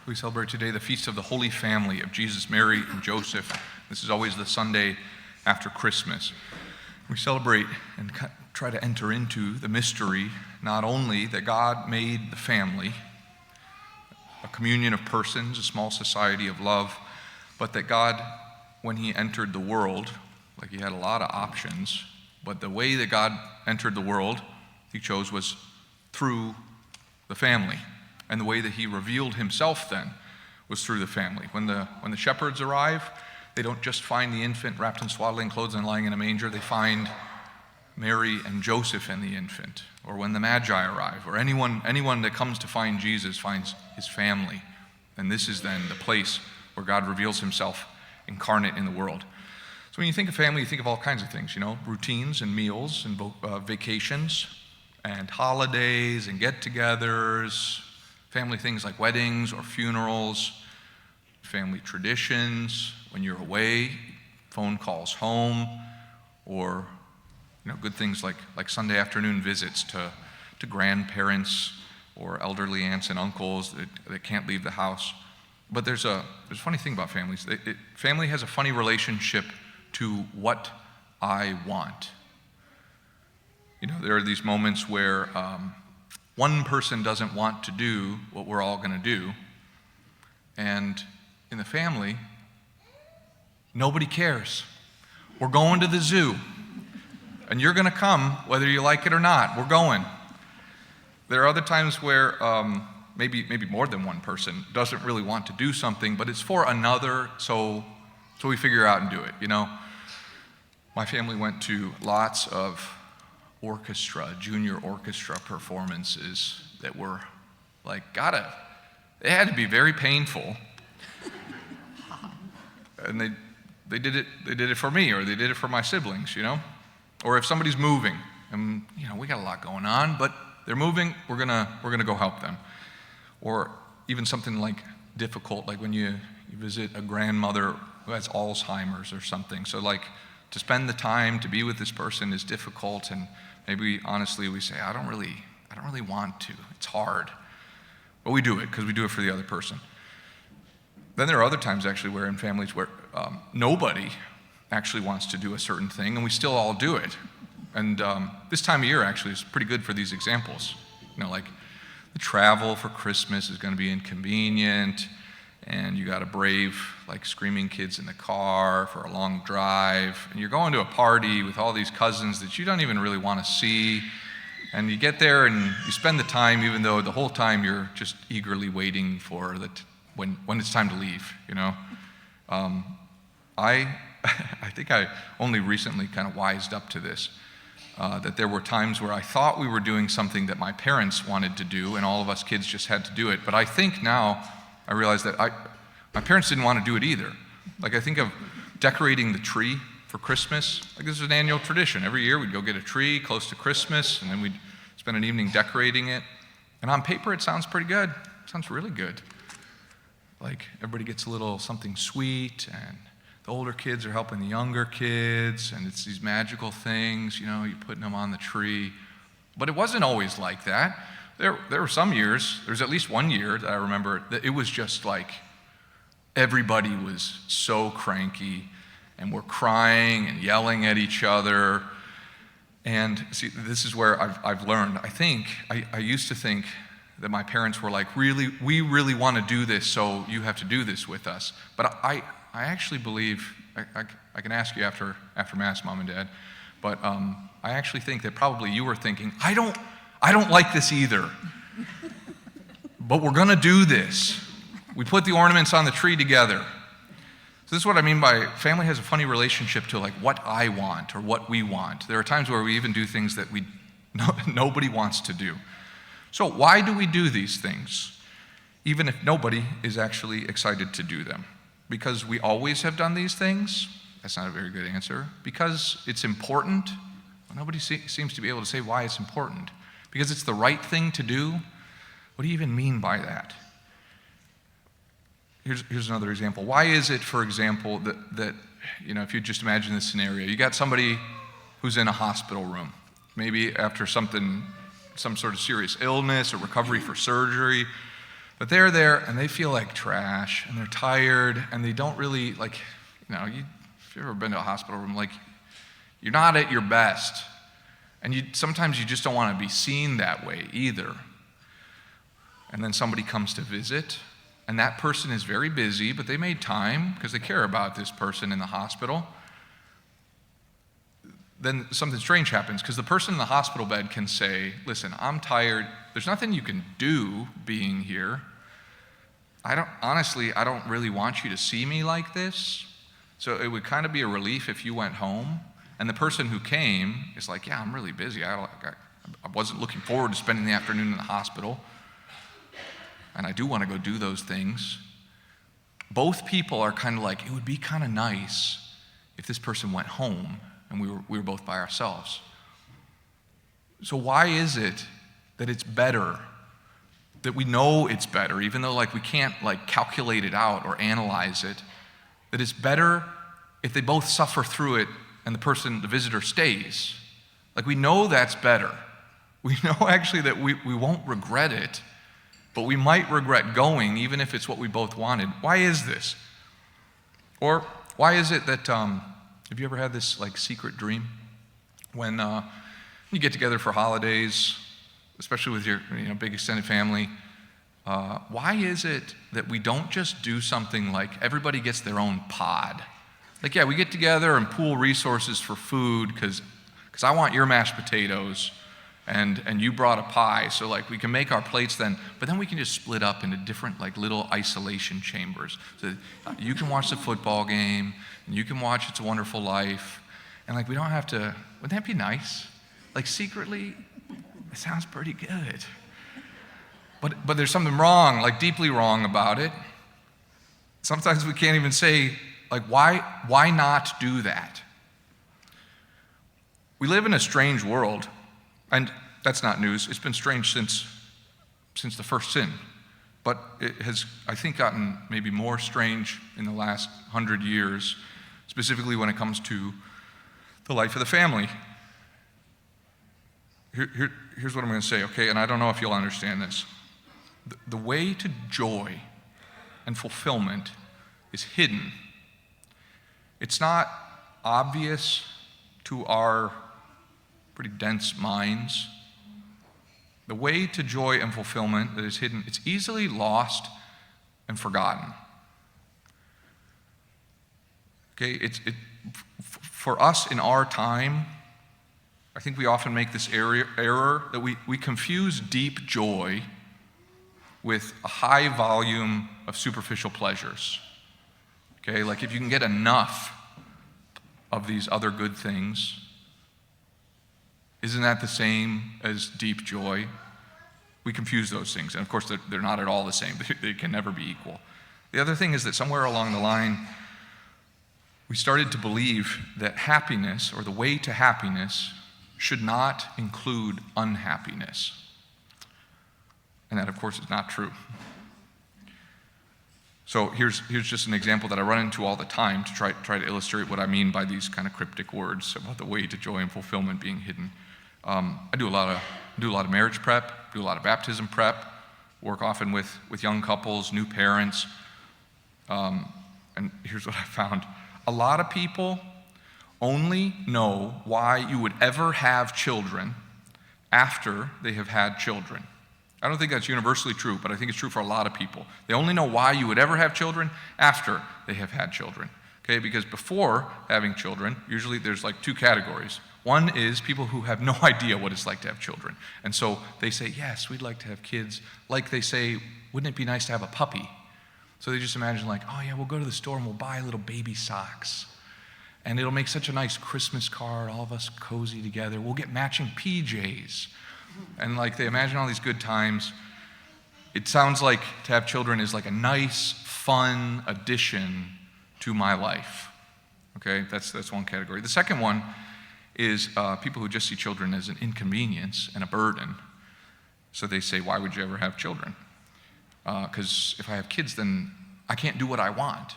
We celebrate today the Feast of the Holy Family of Jesus, Mary, and Joseph. This is always the Sunday after Christmas. We celebrate and try to enter into the mystery, not only that God made the family, a communion of persons, a small society of love, but that God, when he entered the world, like he had a lot of options, but the way that God entered the world, he chose was through the family. And the way that he revealed himself then was through the family. When the shepherds arrive, they don't just find the infant wrapped in swaddling clothes and lying in a manger. They find Mary and Joseph and the infant. Or when the Magi arrive, or anyone that comes to find Jesus finds his family. And this is then the place where God reveals himself incarnate in the world. So when you think of family, you think of all kinds of things, routines and meals and vacations and holidays and get-togethers, family things like weddings or funerals, family traditions, when you're away, phone calls home, or good things like Sunday afternoon visits to grandparents or elderly aunts and uncles that can't leave the house. But there's a funny thing about families. Family has a funny relationship to what I want. There are these moments where one person doesn't want to do what we're all going to do. And in the family, nobody cares. We're going to the zoo. And you're going to come whether you like it or not. We're going. There are other times where maybe more than one person doesn't really want to do something, but it's for another, so we figure out and do it, My family went to lots of junior orchestra performances that were they had to be very painful. And they did it for me, or they did it for my siblings, Or if somebody's moving, and we got a lot going on, but they're moving, we're gonna go help them. Or even something like difficult, like when you visit a grandmother who has Alzheimer's or something. So to spend the time to be with this person is difficult, and maybe honestly we say, I don't really want to. It's hard. But we do it because we do it for the other person. Then there are other times actually where in families where nobody actually wants to do a certain thing, and we still all do it. And this time of year actually is pretty good for these examples. Like the travel for Christmas is going to be inconvenient, and you got to brave screaming kids in the car for a long drive, and you're going to a party with all these cousins that you don't even really want to see, and you get there and you spend the time even though the whole time you're just eagerly waiting for when it's time to leave. I think I only recently kind of wised up to this, that there were times where I thought we were doing something that my parents wanted to do, and all of us kids just had to do it. But I think now I realize that my parents didn't want to do it either. I think of decorating the tree for Christmas. This is an annual tradition. Every year we'd go get a tree close to Christmas, and then we'd spend an evening decorating it. And on paper it sounds pretty good. It sounds really good. Everybody gets a little something sweet, and the older kids are helping the younger kids, and it's these magical things, you're putting them on the tree. But it wasn't always like that. There were some years, there's at least one year that I remember, that it was just everybody was so cranky, and we're crying and yelling at each other. And see, this is where I've learned. I used to think that my parents were we really want to do this, so you have to do this with us. But I actually believe, I can ask you after Mass, Mom and Dad, but I actually think that probably you were thinking, I don't like this either, but we're going to do this. We put the ornaments on the tree together. So this is what I mean by family has a funny relationship to what I want or what we want. There are times where we even do things that nobody wants to do. So why do we do these things, even if nobody is actually excited to do them? Because we always have done these things? That's not a very good answer. Because it's important? Well, nobody seems to be able to say why it's important. Because it's the right thing to do? What do you even mean by that? Here's another example. Why is it, for example, that if you just imagine this scenario, you got somebody who's in a hospital room, maybe after some sort of serious illness or recovery for surgery, But they're there and they feel like trash and they're tired and they don't really, like, if you've ever been to a hospital room, like, you're not at your best. And sometimes you just don't want to be seen that way either. And then somebody comes to visit, and that person is very busy, but they made time because they care about this person in the hospital. Then something strange happens because the person in the hospital bed can say, listen, I'm tired. There's nothing you can do being here. I don't really want you to see me like this. So it would kind of be a relief if you went home. And the person who came is like, yeah, I'm really busy. I wasn't looking forward to spending the afternoon in the hospital. And I do want to go do those things. Both people are kind of like, it would be kind of nice if this person went home and we were both by ourselves. So why is it that it's better, that we know it's better, even though like we can't like calculate it out or analyze it, that it's better if they both suffer through it and the visitor stays? Like, we know that's better. We know actually that we won't regret it, but we might regret going even if it's what we both wanted. Why is this? Or why is it that, have you ever had this like secret dream? When you get together for holidays, especially with your big extended family, why is it that we don't just do something like everybody gets their own pod? Like, yeah, we get together and pool resources for food because I want your mashed potatoes and you brought a pie, so like we can make our plates then, but then we can just split up into different like little isolation chambers. So you can watch the football game and you can watch It's a Wonderful Life, and like we don't have to, wouldn't that be nice? Like secretly, it sounds pretty good. But there's something wrong, like deeply wrong about it. Sometimes we can't even say, like, why not do that? We live in a strange world, and that's not news. It's been strange since the first sin, but it has, I think, gotten maybe more strange in the last 100 years, specifically when it comes to the life of the family. Here's what I'm going to say, okay? And I don't know if you'll understand this. The way to joy and fulfillment is hidden. It's not obvious to our pretty dense minds. The way to joy and fulfillment that is hidden, it's easily lost and forgotten. Okay, for us in our time, I think we often make this error that we confuse deep joy with a high volume of superficial pleasures. Okay, like if you can get enough of these other good things, isn't that the same as deep joy? We confuse those things, and of course they're not at all the same. They can never be equal. The other thing is that somewhere along the line, we started to believe that happiness, or the way to happiness, should not include unhappiness. And that, of course, is not true. So here's just an example that I run into all the time to try to illustrate what I mean by these kind of cryptic words about the way to joy and fulfillment being hidden. I do a lot of marriage prep, do a lot of baptism prep, work often with young couples, new parents, and here's what I found. A lot of people only know why you would ever have children after they have had children. I don't think that's universally true, but I think it's true for a lot of people. They only know why you would ever have children after they have had children. Okay, because before having children, usually there's like two categories. One is people who have no idea what it's like to have children. And so they say, yes, we'd like to have kids. Like they say, wouldn't it be nice to have a puppy? So they just imagine like, oh yeah, we'll go to the store and we'll buy little baby socks. And it'll make such a nice Christmas card, all of us cozy together. We'll get matching PJs. And like they imagine all these good times. It sounds like to have children is like a nice, fun addition to my life. Okay, that's one category. The second one is people who just see children as an inconvenience and a burden. So they say, why would you ever have children? Because if I have kids, then I can't do what I want.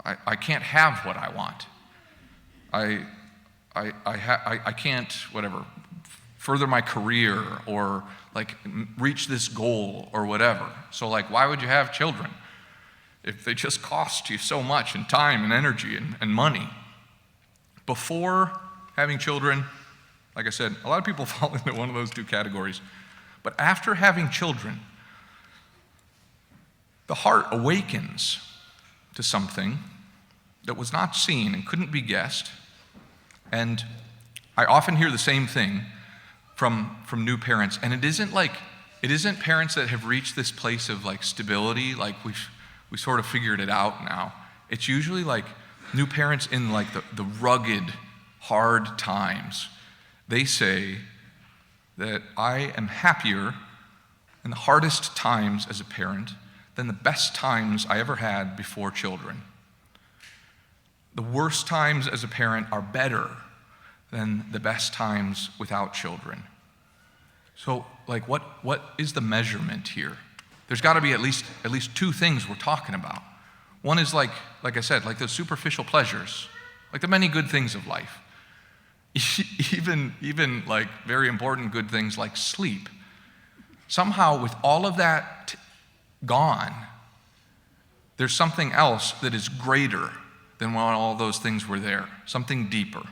I can't have what I want. I can't, whatever, further my career or like reach this goal or whatever. So like, why would you have children if they just cost you so much in time and energy and money? Before having children, like I said, a lot of people fall into one of those two categories. But after having children, the heart awakens to something that was not seen and couldn't be guessed. And I often hear the same thing from new parents. And it isn't parents that have reached this place of like stability, like we sort of figured it out now. It's usually like new parents in like the rugged, hard times. They say that I am happier in the hardest times as a parent than the best times I ever had before children. The worst times as a parent are better than the best times without children. So, like, what is the measurement here? There's got to be at least two things we're talking about. One is like I said, like those superficial pleasures, like the many good things of life. Even like very important good things like sleep. Somehow, with all of that gone, there's something else that is greater than when all those things were there, something deeper.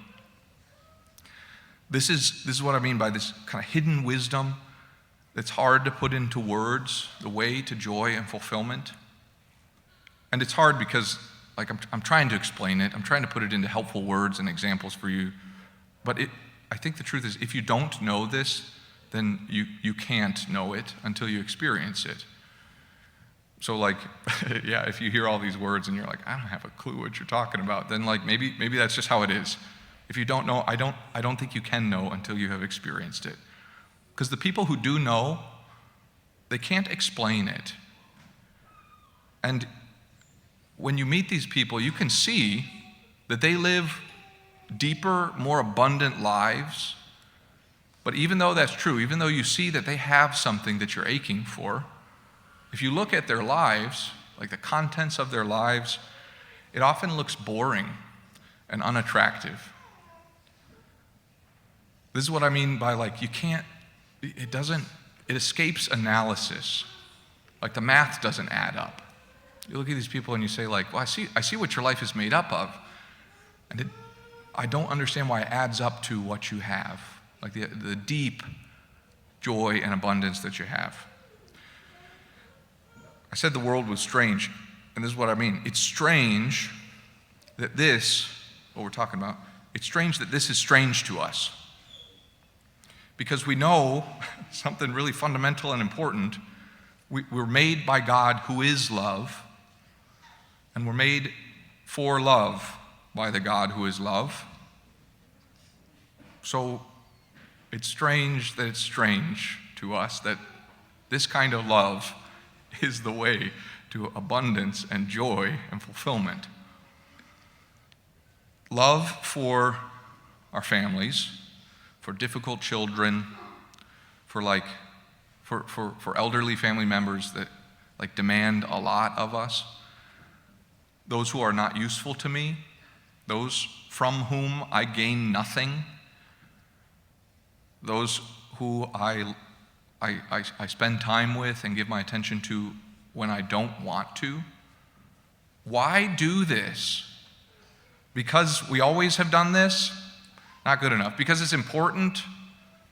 This is what I mean by this kind of hidden wisdom that's hard to put into words, the way to joy and fulfillment. And it's hard because like I'm trying to explain it, I'm trying to put it into helpful words and examples for you. But I think the truth is, if you don't know this, then you can't know it until you experience it. So like, yeah, if you hear all these words and you're like, I don't have a clue what you're talking about, then like maybe that's just how it is. If you don't know, I don't think you can know until you have experienced it. Because the people who do know, they can't explain it. And when you meet these people, you can see that they live deeper, more abundant lives. But even though that's true, even though you see that they have something that you're aching for, if you look at their lives, like the contents of their lives, it often looks boring and unattractive. This is what I mean by like, it escapes analysis. Like the math doesn't add up. You look at these people and you say like, well, I see what your life is made up of. And I don't understand why it adds up to what you have. Like the deep joy and abundance that you have. I said the world was strange, and this is what I mean. It's strange that what we're talking about, it's strange that this is strange to us. Because we know something really fundamental and important. We're made by God who is love, and we're made for love by the God who is love. So it's strange that it's strange to us that this kind of love is the way to abundance and joy and fulfillment. Love for our families, for difficult children, for elderly family members that like demand a lot of us, those who are not useful to me, those from whom I gain nothing, those who I spend time with and give my attention to when I don't want to. Why do this? Because we always have done this? Not good enough. Because it's important?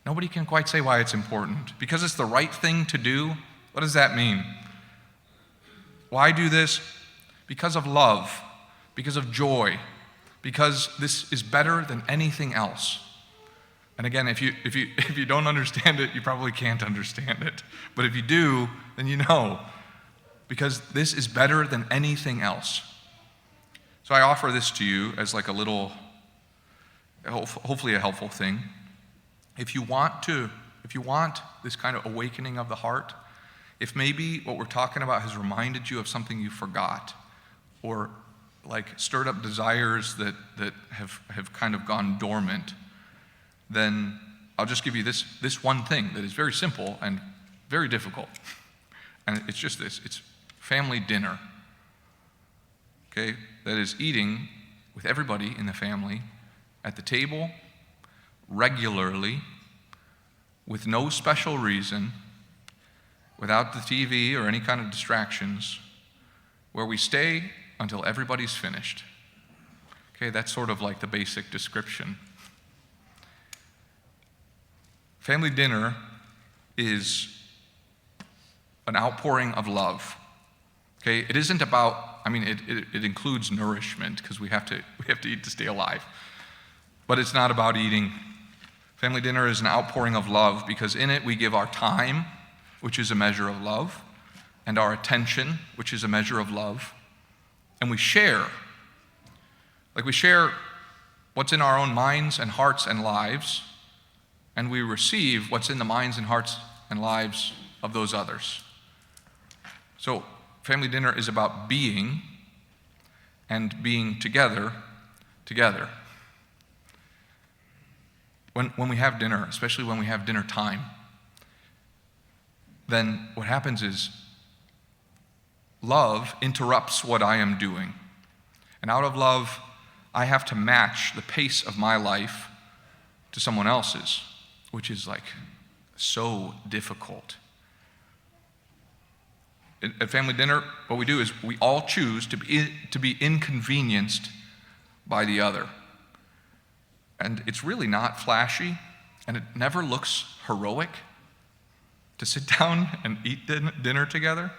Nobody can quite say why it's important. Because it's the right thing to do? What does that mean? Why do this? Because of love, because of joy, because this is better than anything else. And again, if you don't understand it, you probably can't understand it. But if you do, then you know. Because this is better than anything else. So I offer this to you as like a little, hopefully a helpful thing. If you want this kind of awakening of the heart, if maybe what we're talking about has reminded you of something you forgot, or like stirred up desires that have kind of gone dormant, then I'll just give you this one thing that is very simple and very difficult. And it's just this, it's family dinner. Okay? That is eating with everybody in the family at the table regularly with no special reason, without the TV or any kind of distractions, where we stay until everybody's finished. Okay, that's sort of like the basic description. Family dinner is an outpouring of love. Okay, it isn't about, it includes nourishment because we have to eat to stay alive. But it's not about eating. Family dinner is an outpouring of love because in it we give our time, which is a measure of love, and our attention, which is a measure of love, and we share. Like we share what's in our own minds and hearts and lives, and we receive what's in the minds and hearts and lives of those others. So family dinner is about being and being together. When we have dinner, especially when we have dinner time, then what happens is love interrupts what I am doing. And out of love, I have to match the pace of my life to someone else's, which is like so difficult. At family dinner, what we do is we all choose to be inconvenienced by the other. And it's really not flashy, and it never looks heroic to sit down and eat dinner together.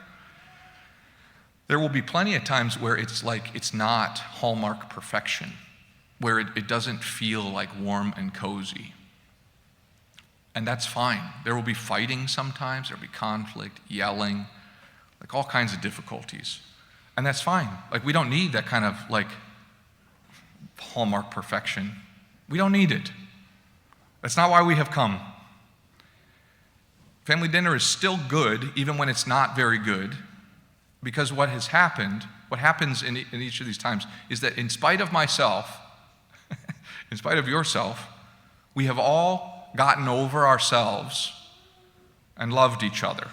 There will be plenty of times where it's not Hallmark perfection, where it doesn't feel like warm and cozy. And that's fine. There will be fighting sometimes, there will be conflict, yelling, like all kinds of difficulties. And that's fine. Like we don't need that kind of like Hallmark perfection. We don't need it. That's not why we have come. Family dinner is still good, even when it's not very good, because what happens in each of these times is that in spite of myself, in spite of yourself, we have all gotten over ourselves and loved each other.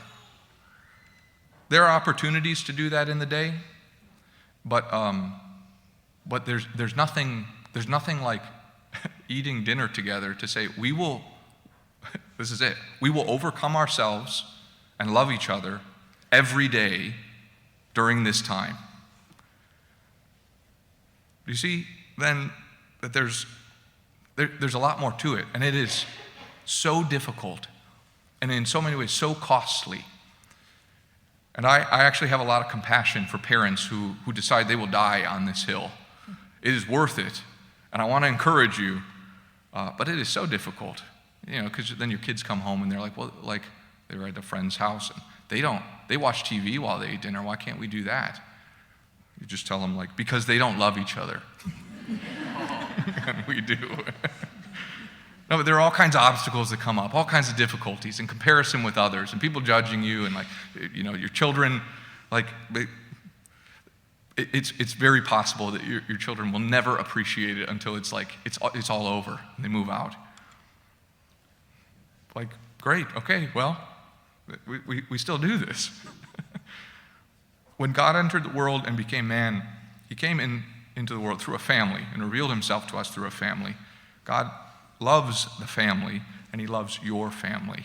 There are opportunities to do that in the day, but there's nothing like eating dinner together to say this is it. We will overcome ourselves and love each other every day during this time. You see then that there's a lot more to it, and it is so difficult and in so many ways so costly. And I actually have a lot of compassion for parents who decide they will die on this hill. It is worth it, and I want to encourage you, but it is so difficult, because then your kids come home and they're like, well, like they were at a friend's house and they watch TV while they eat dinner. Why can't we do that? You just tell them because they don't love each other. And we do. No, but there are all kinds of obstacles that come up, all kinds of difficulties in comparison with others, and people judging you, and your children, it's very possible that your children will never appreciate it until it's all over and they move out. Great, okay, well, we still do this. When God entered the world and became man, he came into the world through a family and revealed himself to us through a family. God loves the family, and he loves your family.